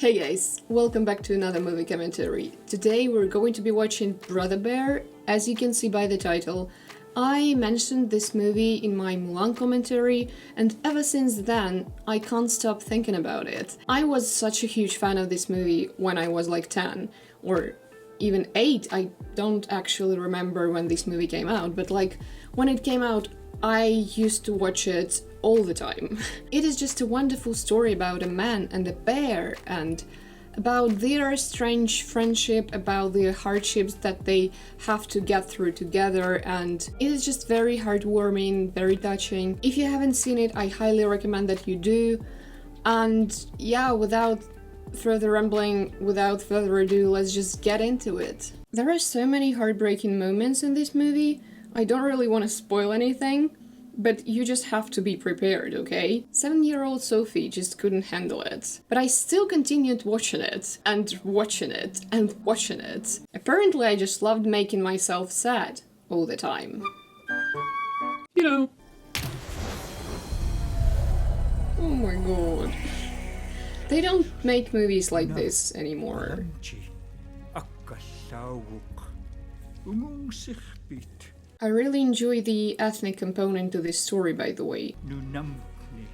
Hey guys, welcome back to another movie commentary. Today we're going to be watching Brother Bear. As you can see by the title, I mentioned this movie in my Mulan commentary, and ever since then I can't stop thinking about it. I was such a huge fan of this movie when I was like 10 or even 8. I don't actually remember when this movie came out, but like when it came out I used to watch it all the time. It is just a wonderful story about a man and a bear and about their strange friendship, about the hardships that they have to get through together, and it is just very heartwarming, very touching. If you haven't seen it, I highly recommend that you do. And yeah, without further rambling, without further ado, let's just get into it. There are so many heartbreaking moments in this movie. I don't really want to spoil anything, but you just have to be prepared, okay? 7-year-old Sophie just couldn't handle it. But I still continued watching it, and watching it, and watching it. Apparently I just loved making myself sad all the time. You know. Oh my god. They don't make movies like this anymore. I really enjoy the ethnic component to this story, by the way.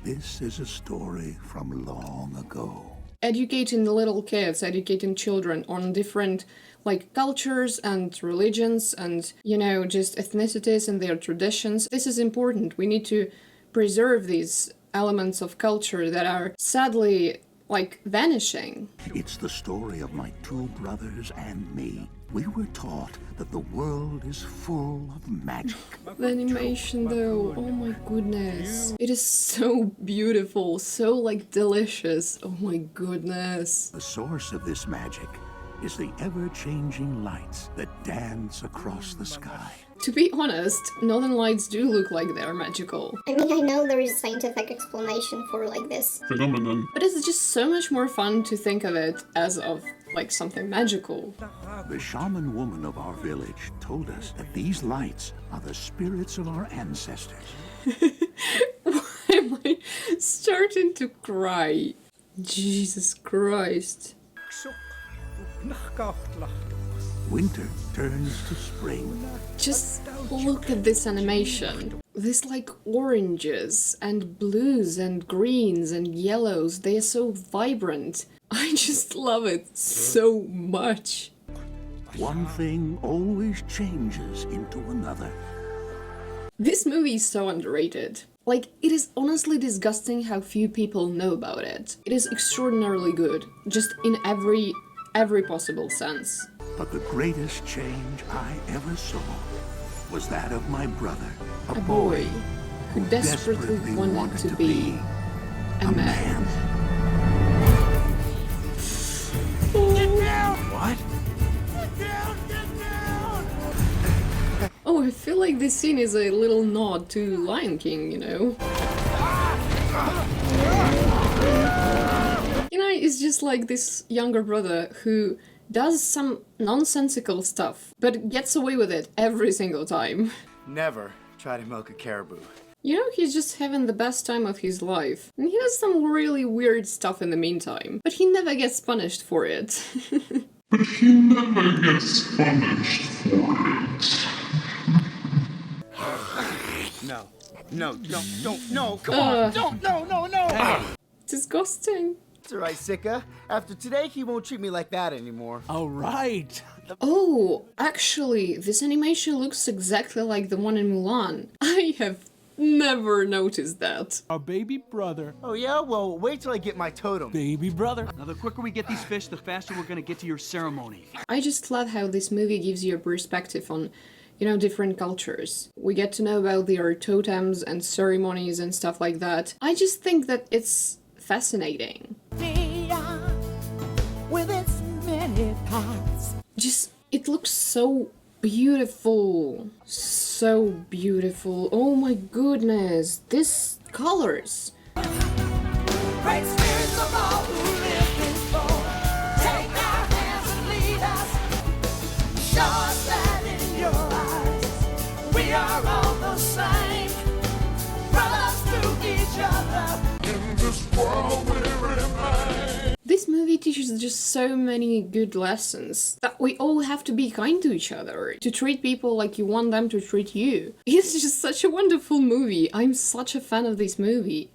This is a story from long ago. Educating the little kids, educating children on different like cultures and religions and, you know, just ethnicities and their traditions. This is important. We need to preserve these elements of culture that are sadly like vanishing. It's the story of my two brothers and me. We were taught that the world is full of magic. The animation though, oh my goodness. It is so beautiful, so like delicious, oh my goodness. The source of this magic is the ever-changing lights that dance across the sky. To be honest, Northern Lights do look like they're magical. I mean, I know there is a scientific explanation for like this phenomenon, but it's just so much more fun to think of it as of like something magical. The shaman woman of our village told us that these lights are the spirits of our ancestors. Why am I starting to cry? Jesus Christ. Winter turns to spring. Just look at this animation. This like oranges and blues and greens and yellows, they are so vibrant. I just love it so much. One thing always changes into another. This movie is so underrated. Like, it is honestly disgusting how few people know about it. It is extraordinarily good, just in every possible sense. But the greatest change I ever saw was that of my brother, A boy who desperately wanted to be a man. Get down! What? Get down! Get down! Oh, I feel like this scene is a little nod to Lion King, you know? Kenai is just like this younger brother who does some nonsensical stuff, but gets away with it every single time. Never try to milk a caribou. You know, he's just having the best time of his life. And he does some really weird stuff in the meantime, but he never gets punished for it. But he never gets punished for it. No, come on, no! Disgusting. It's alright, Sika. After today, he won't treat me like that anymore. All right. Oh, actually, this animation looks exactly like the one in Mulan. I have never noticed that. Our baby brother. Oh yeah? Well, wait till I get my totem. Baby brother. Now, the quicker we get these fish, the faster we're gonna get to your ceremony. I just love how this movie gives you a perspective on, you know, different cultures. We get to know about their totems and ceremonies and stuff like that. I just think that it's fascinating. With its many parts. Just, it looks so beautiful. So beautiful. Oh my goodness. These colors. Great spirits of all who live before. Take our hands and lead us. Show us that in your eyes we are all the same. Brothers to each other. In this world we remain. This movie teaches just so many good lessons that we all have to be kind to each other, to treat people like you want them to treat you. It's just such a wonderful movie. I'm such a fan of this movie.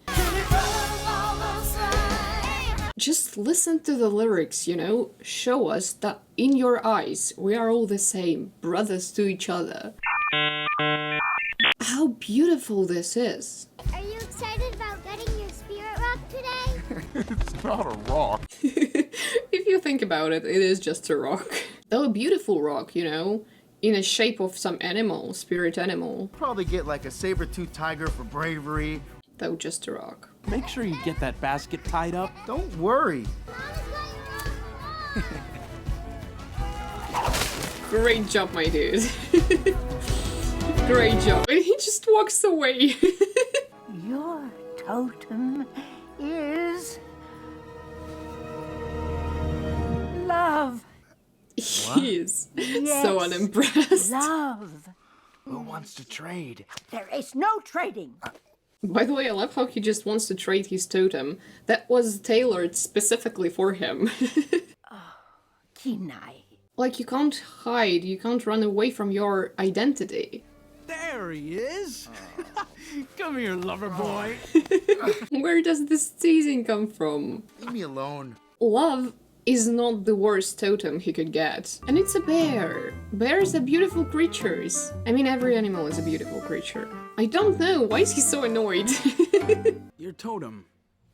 Just listen to the lyrics, you know? Show us that in your eyes we are all the same, brothers to each other. How beautiful this is. Are you excited about getting your spirit rock today? It's not a rock. If you think about it, it is just a rock. Though a beautiful rock, you know? In a shape of some animal, spirit animal. Probably get like a saber-toothed tiger for bravery. Though just a rock. Make sure you get that basket tied up. Don't worry. Great job, my dude. Great job. And he just walks away. Your totem is love. He is so Yes. unimpressed. Love. Who wants to trade? There is no trading. By the way, I love how he just wants to trade his totem. That was tailored specifically for him. Kenai. Like, you can't hide, you can't run away from your identity. There he is. Come here, lover boy. Where does this teasing come from? Leave me alone. Love is not the worst totem he could get. And it's a bear. Bears are beautiful creatures. I mean, every animal is a beautiful creature. I don't know, why is he so annoyed? Your totem,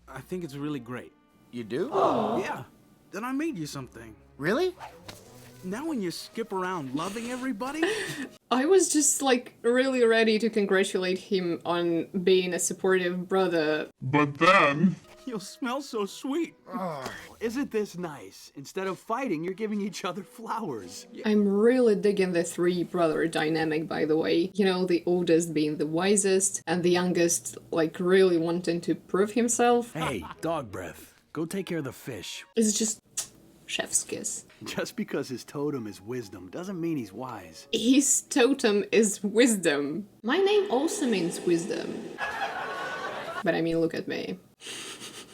I think it's really great. You do? Yeah, then I made you something. Really? Now when you skip around loving everybody, I was just like really ready to congratulate him on being a supportive brother. But then, You'll smell so sweet. Isn't this nice? Instead of fighting, you're giving each other flowers. I'm really digging the three brother dynamic, by the way. You know, the oldest being the wisest, and the youngest, like, really wanting to prove himself. hey, dog breath, go take care of the fish. It's just chef's kiss. Just because his totem is wisdom doesn't mean he's wise. His totem is wisdom. My name also means wisdom. But I mean, look at me.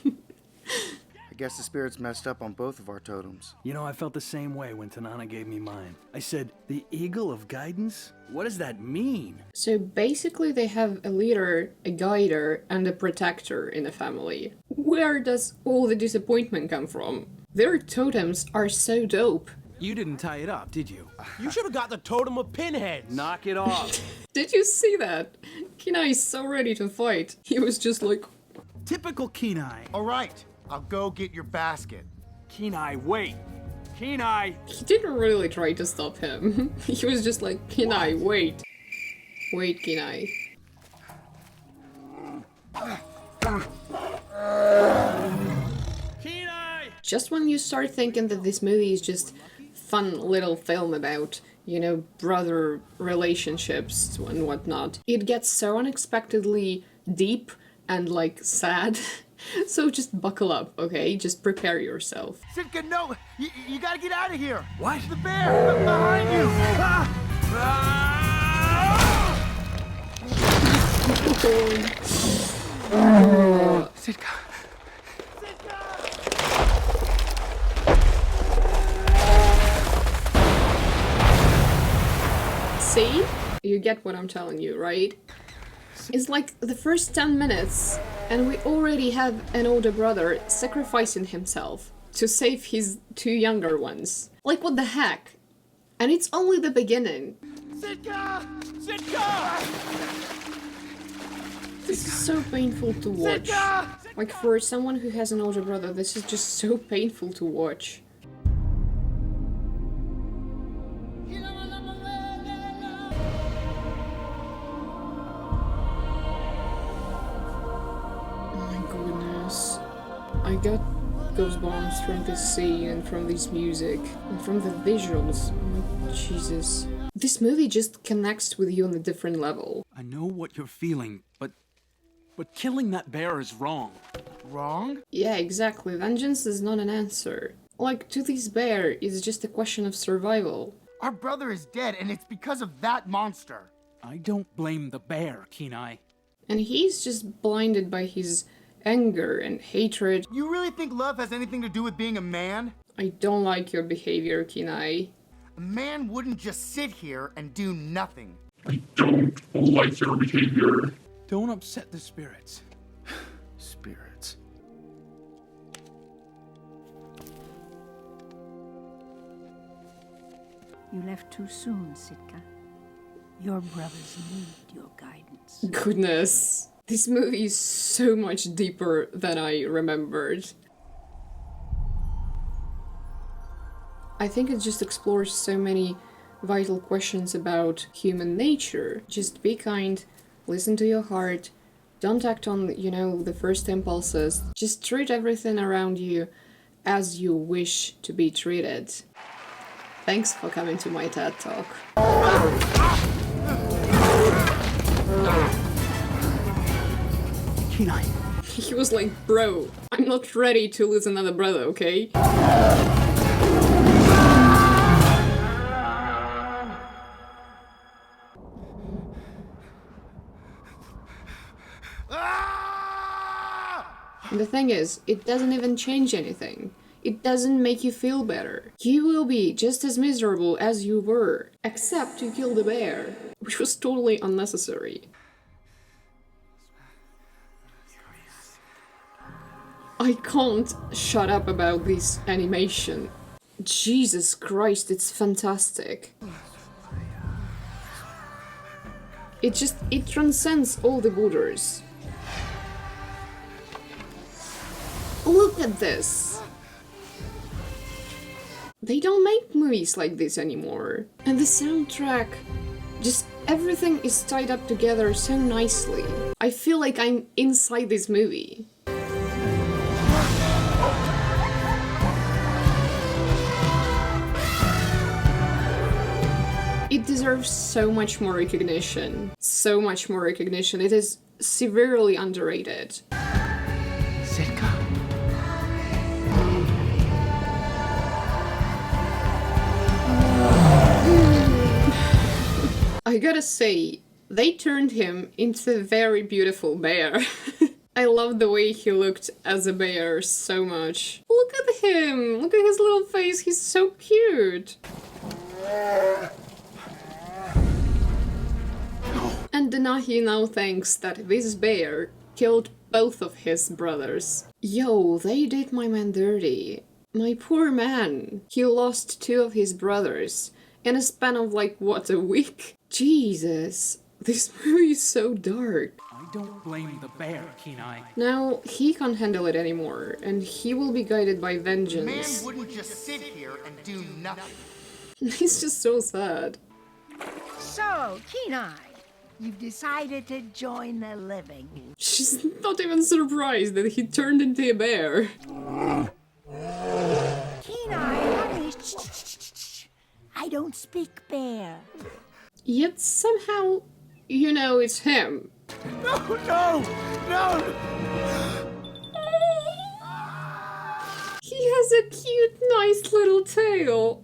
I guess the spirit's messed up on both of our totems. You know, I felt the same way when Tanana gave me mine. I said, the eagle of guidance? What does that mean? So basically they have a leader, a guider, and a protector in the family. Where does all the disappointment come from? Their totems are so dope. You didn't tie it up, did you? You should have got the totem of pinheads. Knock it off. Did you see that? Kenai is so ready to fight. He was just like... Typical Kenai. All right, I'll go get your basket. Kenai, wait. Kenai! He didn't really try to stop him. He was just like, Kenai, wait. Wait, Kenai. Kenai! Just when you start thinking that this movie is just fun little film about, you know, brother relationships and whatnot, it gets so unexpectedly deep and, like, sad. So just buckle up, okay? Just prepare yourself. Sitka, no! You gotta get out of here! What? The bear! Behind you! Sitka. See? You get what I'm telling you, right? It's like the first 10 minutes, and we already have an older brother sacrificing himself to save his two younger ones. Like, what the heck? And it's only the beginning. Sitka! Sitka! This is so painful to watch. Like, for someone who has an older brother, this is just so painful to watch. I got goosebumps from this scene and from this music and from the visuals. Oh my Jesus. This movie just connects with you on a different level. I know what you're feeling, but killing that bear is wrong. Wrong? Yeah, exactly. Vengeance is not an answer. Like, to this bear, it's just a question of survival. Our brother is dead, and it's because of that monster. I don't blame the bear, Kenai. And he's just blinded by his anger and hatred. You really think love has anything to do with being a man? I don't like your behavior, Kenai. A man wouldn't just sit here and do nothing. I don't like your behavior. Don't upset the spirits. Spirits. You left too soon, Sitka. Your brothers need your guidance. Goodness. This movie is so much deeper than I remembered. I think it just explores so many vital questions about human nature. Just be kind, listen to your heart, don't act on, the first impulses. Just treat everything around you as you wish to be treated. Thanks for coming to my TED Talk. Kenai. He was like, bro, I'm not ready to lose another brother, okay? The thing is, it doesn't even change anything. It doesn't make you feel better. You will be just as miserable as you were, except you killed the bear, which was totally unnecessary. I can't shut up about this animation. Jesus Christ, it's fantastic. It transcends all the borders. Look at this! They don't make movies like this anymore. And the soundtrack, just everything is tied up together so nicely. I feel like I'm inside this movie. It deserves so much more recognition. So much more recognition. It is severely underrated. Sitka. I gotta say, they turned him into a very beautiful bear. I love the way he looked as a bear so much. Look at him! Look at his little face, he's so cute! And Denahi now thinks that this bear killed both of his brothers. Yo, they did my man dirty. My poor man. He lost 2 of his brothers in a span of like, what, a week? Jesus, this movie is so dark. I don't blame the bear, Kenai. Now, he can't handle it anymore, and he will be guided by vengeance. Man wouldn't just sit here and do nothing. He's just so sad. So, Kenai, you've decided to join the living. She's not even surprised that he turned into a bear. Kenai, honey, shh. I don't speak bear. Yet somehow, it's him. No! He has a cute, nice little tail.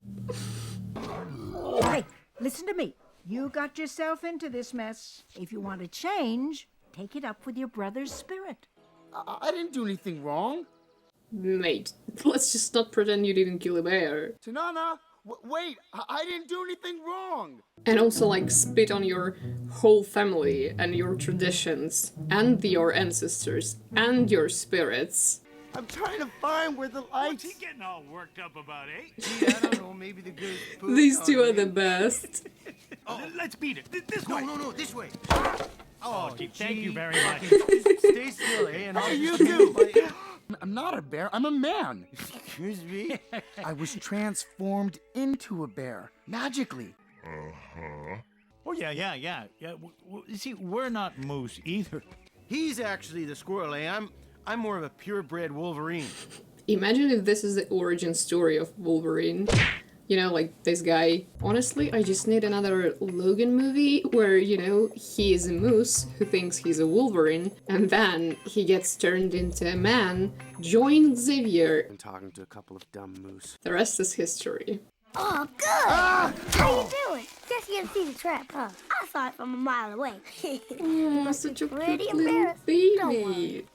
Hey, listen to me. You got yourself into this mess. If you want to change, take it up with your brother's spirit. I didn't do anything wrong. Mate, let's just not pretend you didn't kill a bear. Tanana, wait, I didn't do anything wrong. And also, like, spit on your whole family and your traditions and your ancestors and your spirits. I'm trying to find where the lights... What's he getting all worked up about, eh? Gee, I don't know, maybe the good food... These two are the best. Oh, let's beat it. This way. No, this way. Oh, gee, thank you very much. Stay still, eh? And I'll you do. I'm not a bear, I'm a man. Excuse me? I was transformed into a bear, magically. Oh, yeah. You see, we're not moose either. He's actually the squirrel, eh? I'm more of a purebred Wolverine. Imagine if this is the origin story of Wolverine. Like this guy. Honestly, I just need another Logan movie where, he is a moose who thinks he's a Wolverine, and then he gets turned into a man, joins Xavier. I'm talking to a couple of dumb moose. The rest is history. Oh, good! How you doing? Guess you didn't see the trap, huh? I saw it from a mile away. Oh, such a pretty cute little embarrassed. Don't baby.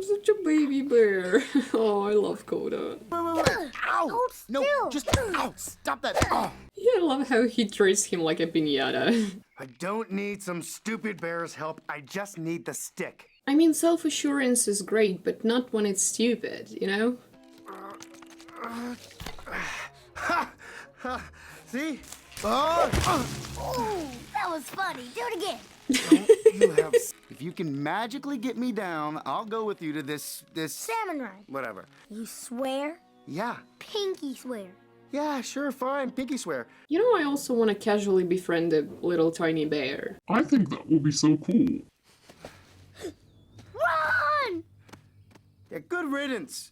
Such a baby bear. Oh, I love Coda. Ow! No, just ow! Stop that! Oh. Yeah, I love how he treats him like a piñata. I don't need some stupid bear's help. I just need the stick. I mean, self-assurance is great, but not when it's stupid, you know? See? Oh, that was funny. Do it again. If you can magically get me down, I'll go with you to this Salmon run. whatever. You swear? Yeah. Pinky swear. Yeah, sure, fine. Pinky swear. You know, I also want to casually befriend a little tiny bear. I think that will be so cool. Run! Yeah, good riddance.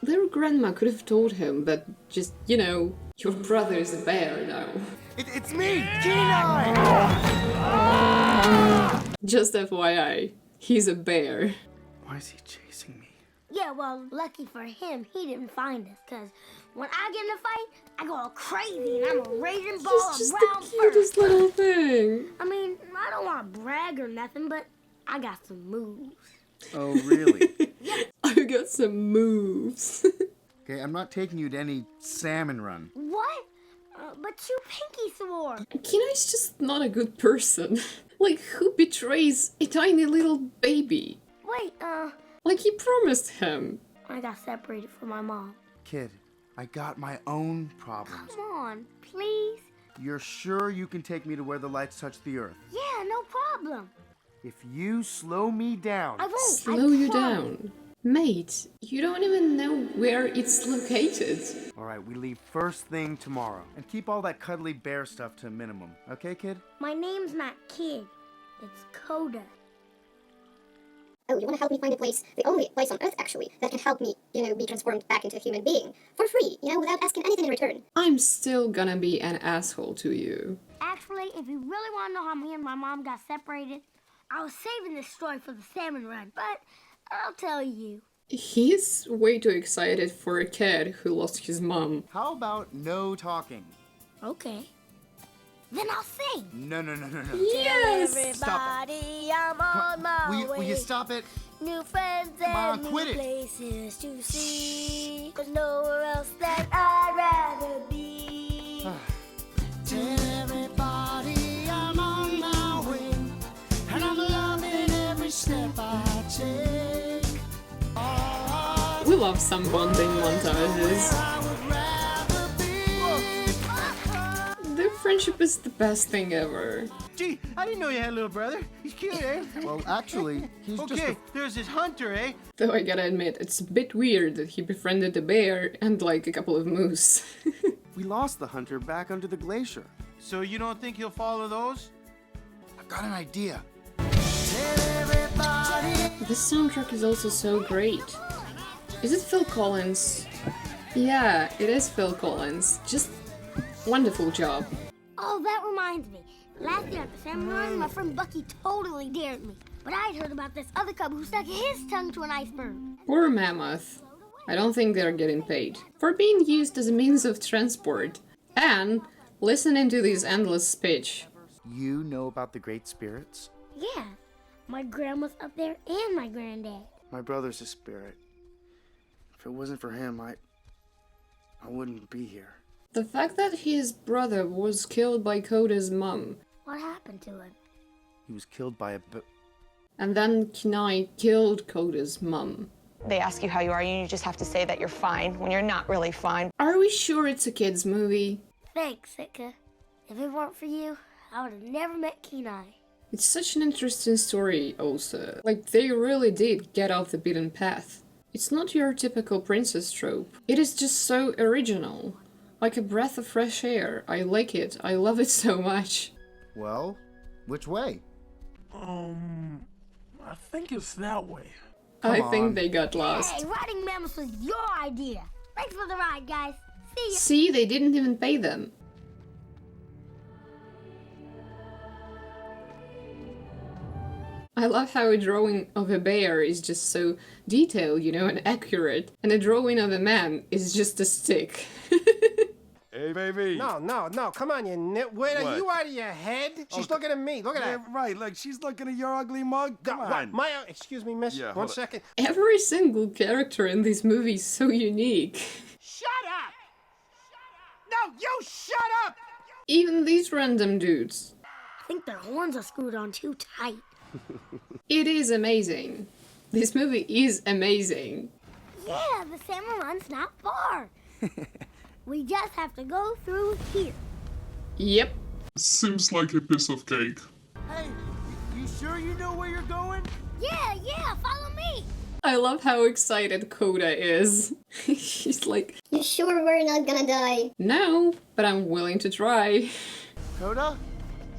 Their grandma could have told him that just, you know, your brother is a bear now. It's me, Kenai! Just FYI, he's a bear. Why is he chasing me? Yeah, well, lucky for him, he didn't find us, because when I get in a fight, I go all crazy and I'm a raging ball He's just of brown the cutest fur. little thing. I mean, I don't want to brag or nothing, but I got some moves. Oh, really? I've got some moves. Okay, I'm not taking you to any salmon run. What? But you pinky swore. Kenai's just not a good person. Like, who betrays a tiny little baby? Wait, Like, he promised him. I got separated from my mom. Kid, I got my own problems. Come on, please. You're sure you can take me to where the lights touch the earth? Yeah, no problem. If you slow me down... I won't. Slow you down. Mate, you don't even know where it's located. Alright, we leave first thing tomorrow. And keep all that cuddly bear stuff to a minimum. Okay, kid? My name's not Kid. It's Coda. Oh, you want to help me find a place, the only place on Earth, actually, that can help me, be transformed back into a human being. For free, without asking anything in return. I'm still gonna be an asshole to you. Actually, if you really want to know how me and my mom got separated, I was saving this story for the salmon run, but I'll tell you. He's way too excited for a kid who lost his mom. How about no talking? Okay. Then I'll sing. No. Yes! Everybody, I'm on my way. Will you stop it? New friends Come on, and new quit it. places to see. There's nowhere else that I'd rather be. Tell everybody I'm on my way, and I'm loving every step I take. We love some bonding montages. Their friendship is the best thing ever. Gee, I didn't know you had a little brother. He's cute, eh? Well, actually, he's Okay, there's this hunter, eh? Though I gotta admit, it's a bit weird that he befriended a bear and like a couple of moose. We lost the hunter back under the glacier. So you don't think he'll follow those? I've got an idea. The soundtrack is also so great. Is it Phil Collins? Yeah, it is Phil Collins. Just wonderful job. Oh, that reminds me. Last year at the salmon run, my friend Bucky totally dared me. But I'd heard about this other cub who stuck his tongue to an iceberg. Poor mammoth. I don't think they're getting paid for being used as a means of transport. And listening to this endless speech. You know about the Great Spirits? Yeah, my grandma's up there and my granddad. My brother's a spirit. If it wasn't for him, I wouldn't be here. The fact that his brother was killed by Coda's mum. What happened to him? He was killed by a And then Kenai killed Coda's mum. They ask you how you are, and you just have to say that you're fine when you're not really fine. Are we sure it's a kid's movie? Thanks, Sitka. If it weren't for you, I would have never met Kenai. It's such an interesting story also. Like, they really did get off the beaten path. It's not your typical princess trope. It is just so original. Like a breath of fresh air. I like it. I love it so much. Well, which way? I think it's that way. I think they got lost. Hey, riding mammoths was your idea. Thanks for the ride, guys. See ya. See, they didn't even pay them. I love how a drawing of a bear is just so detailed, and accurate, and a drawing of a man is just a stick. Hey, baby. No, come on, you nitwit. Are What? you out of your head? She's looking at me. Look at Yeah, that. right. Look, she's looking at your ugly mug. Come on. Excuse me, miss. Yeah, One hold it. second. Every single character in this movie is so unique. Shut up! No, you shut up! Even these random dudes. I think their horns are screwed on too tight. It is amazing. This movie is amazing. Yeah, the salmon run's not far. We just have to go through here. Yep. Seems like a piece of cake. Hey, you sure you know where you're going? Yeah, follow me. I love how excited Coda is. She's like, You sure we're not gonna die? no, but I'm willing to try. Coda?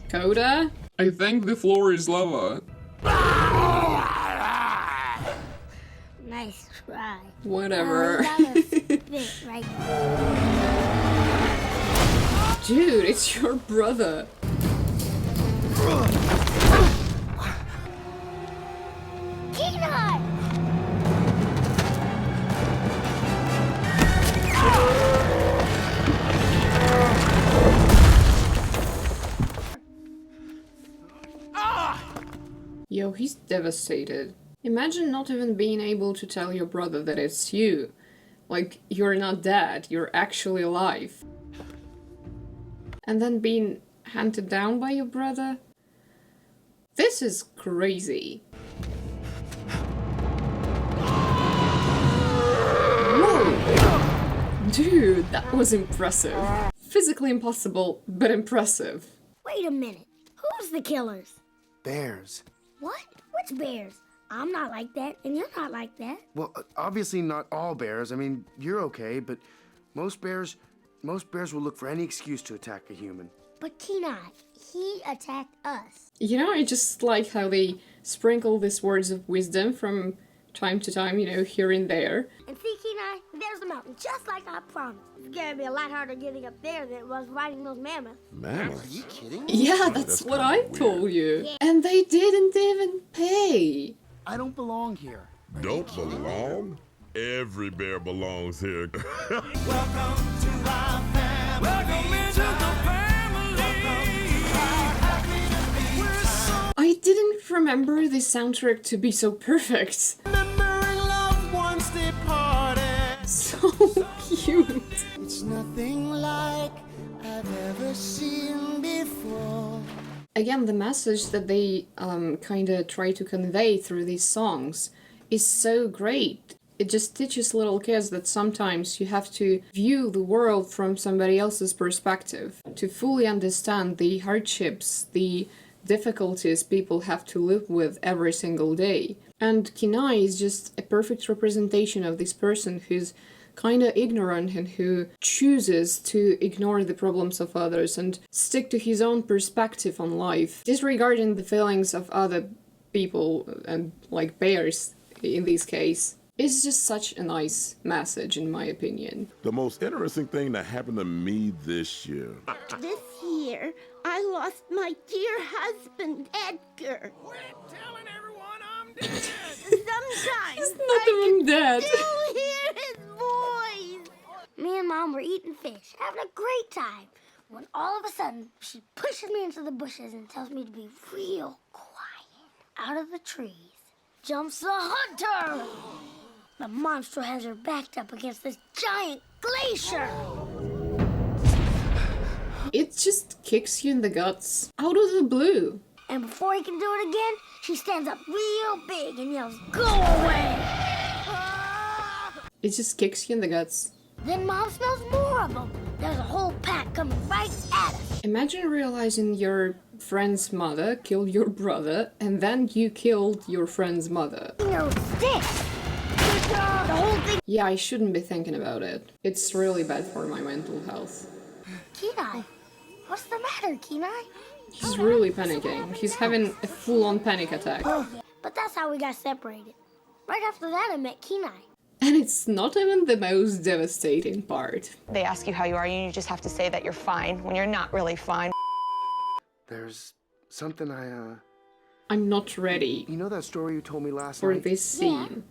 Coda? I think the floor is lava. Nice try. Whatever. Spit right Dude, it's your brother. Kenai! Yo, he's devastated. Imagine not even being able to tell your brother that it's you. Like, you're not dead, you're actually alive. And then being hunted down by your brother? This is crazy. Whoa! Dude, that was impressive. Physically impossible, but impressive. Wait a minute. Who's the killers? Bears. What? Which bears? I'm not like that, and you're not like that. Well, obviously not all bears. I mean, you're okay, but most bears will look for any excuse to attack a human. But Kenai, he attacked us. You know, I just like how they sprinkle these words of wisdom from time to time, you know, here and there. And see, Kenai, there's the mountain, just like I promised. It's gonna be a lot harder getting up there than it was riding those mammoths. Mammoths? Are you kidding? Yeah, that's what I told you. Yeah. And they didn't even pay. I don't belong here. Don't belong? Every bear belongs here. Welcome to our family. Welcome into the family. I didn't remember the soundtrack to be so perfect. Remembering loved ones departed. So cute. It's nothing like I've ever seen before. Again, the message that they kind of try to convey through these songs is so great. It just teaches little kids that sometimes you have to view the world from somebody else's perspective to fully understand the hardships, the difficulties people have to live with every single day. And Kenai is just a perfect representation of this person who's kind of ignorant and who chooses to ignore the problems of others and stick to his own perspective on life, disregarding the feelings of other people and like bears in this case. It's just such a nice message, in my opinion. The most interesting thing that happened to me this year. This year, I lost my dear husband, Edgar. Quit telling everyone I'm dead. Sometimes He's not even dead. still hear his voice. Me and Mom were eating fish, having a great time, when all of a sudden, she pushes me into the bushes and tells me to be real quiet. Out of the trees jumps the hunter! The monster has her backed up against this giant glacier! It just kicks you in the guts, out of the blue. And before he can do it again, she stands up real big and yells, "Go away!" It just kicks you in the guts. Then Mom smells more of them. There's a whole pack coming right at us. Imagine realizing your friend's mother killed your brother, and then you killed your friend's mother. The whole thing. Yeah, I shouldn't be thinking about it. It's really bad for my mental health. Kenai, what's the matter, Kenai? He's really panicking. He's having a full-on panic attack. But that's how we got separated. Right after that, I met Kenai. And it's not even the most devastating part. They ask you how you are, and you just have to say that you're fine when you're not really fine. There's something I'm not ready. You know that story you told me last for night? this scene.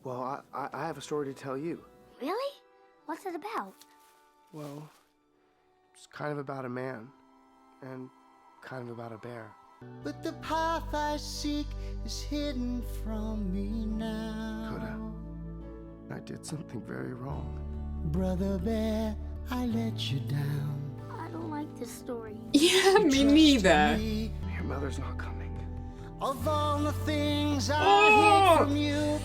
Well, I have a story to tell you. Really? What's it about? Well, It's kind of about a man and kind of about a bear. But the path I seek is hidden from me now. Coda, I did something very wrong. Brother Bear, I let you down. I don't like this story. Yeah, me neither. Your mother's not coming. Of all the things I hid from you,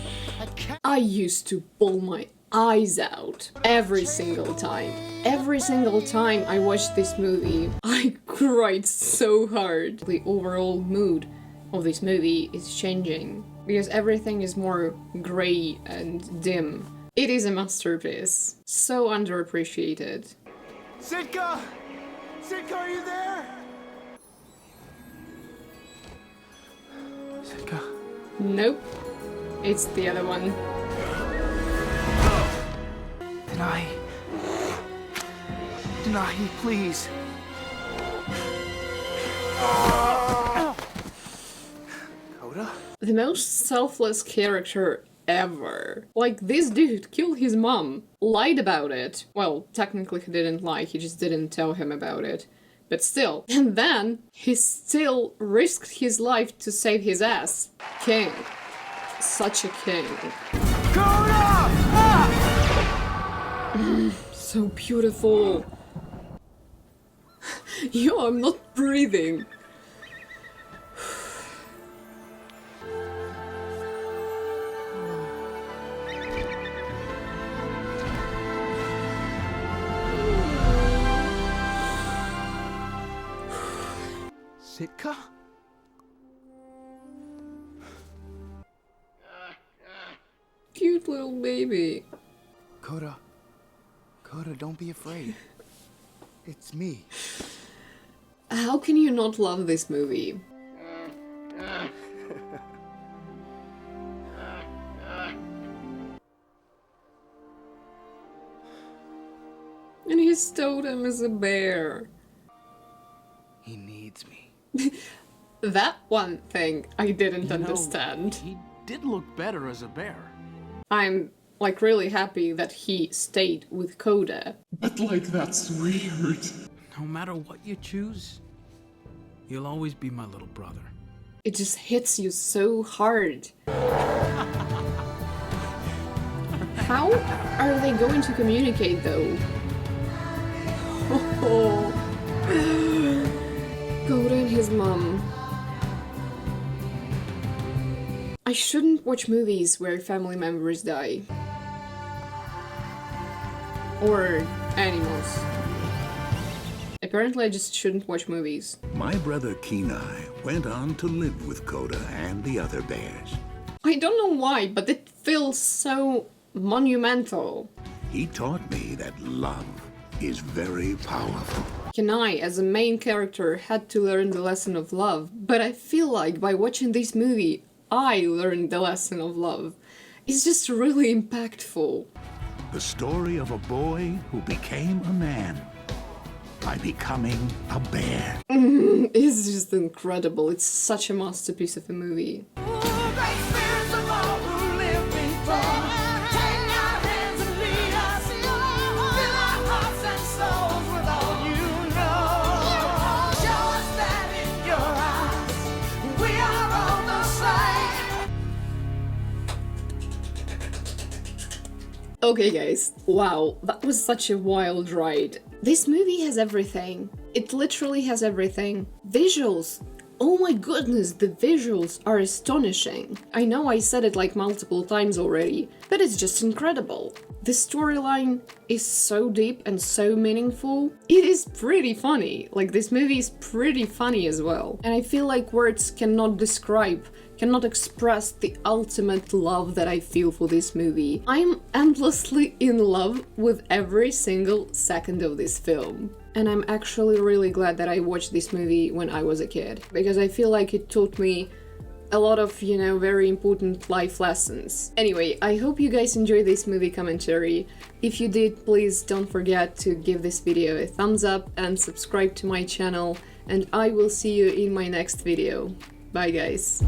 I used to pull my eyes out every single time. Every single time I watched this movie, I cried so hard. The overall mood of this movie is changing because everything is more grey and dim. It is a masterpiece. So underappreciated. Sitka! Sitka, are you there? Sitka? Nope. It's the other one. Deny, please. Coda? The most selfless character ever. Like, this dude killed his mom, lied about it. Well, technically he didn't lie, he just didn't tell him about it. But still. And then, he still risked his life to save his ass. King. Such a king. Coda! Ah! So beautiful. Yo, I'm not breathing. Sitka? Cute little baby. Coda, don't be afraid. It's me. How can you not love this movie? And his totem is a bear. He needs me. That one thing I didn't understand. He did look better as a bear. I'm like really happy that he stayed with Coda. But like, that's weird. No matter what you choose, you'll always be my little brother. It just hits you so hard. How are they going to communicate though? Oh. Coda and his mom. I shouldn't watch movies where family members die. Or animals. Apparently I just shouldn't watch movies. My brother Kenai went on to live with Coda and the other bears. I don't know why, but it feels so monumental. He taught me that love is very powerful. Kenai, as a main character, had to learn the lesson of love, but I feel like by watching this movie, I learned the lesson of love. It's just really impactful. The story of a boy who became a man by becoming a bear. It's just incredible. It's such a masterpiece of a movie. Okay guys, wow, that was such a wild ride. This movie has everything. It literally has everything. Visuals. Oh my goodness, the visuals are astonishing. I know I said it like multiple times already, but it's just incredible. The storyline is so deep and so meaningful. It is pretty funny. Like, this movie is pretty funny as well. And I feel like words cannot describe, cannot express the ultimate love that I feel for this movie. I'm endlessly in love with every single second of this film. And I'm actually really glad that I watched this movie when I was a kid, because I feel like it taught me a lot of, you know, very important life lessons. Anyway, I hope you guys enjoyed this movie commentary. If you did, please don't forget to give this video a thumbs up and subscribe to my channel, and I will see you in my next video. Bye guys.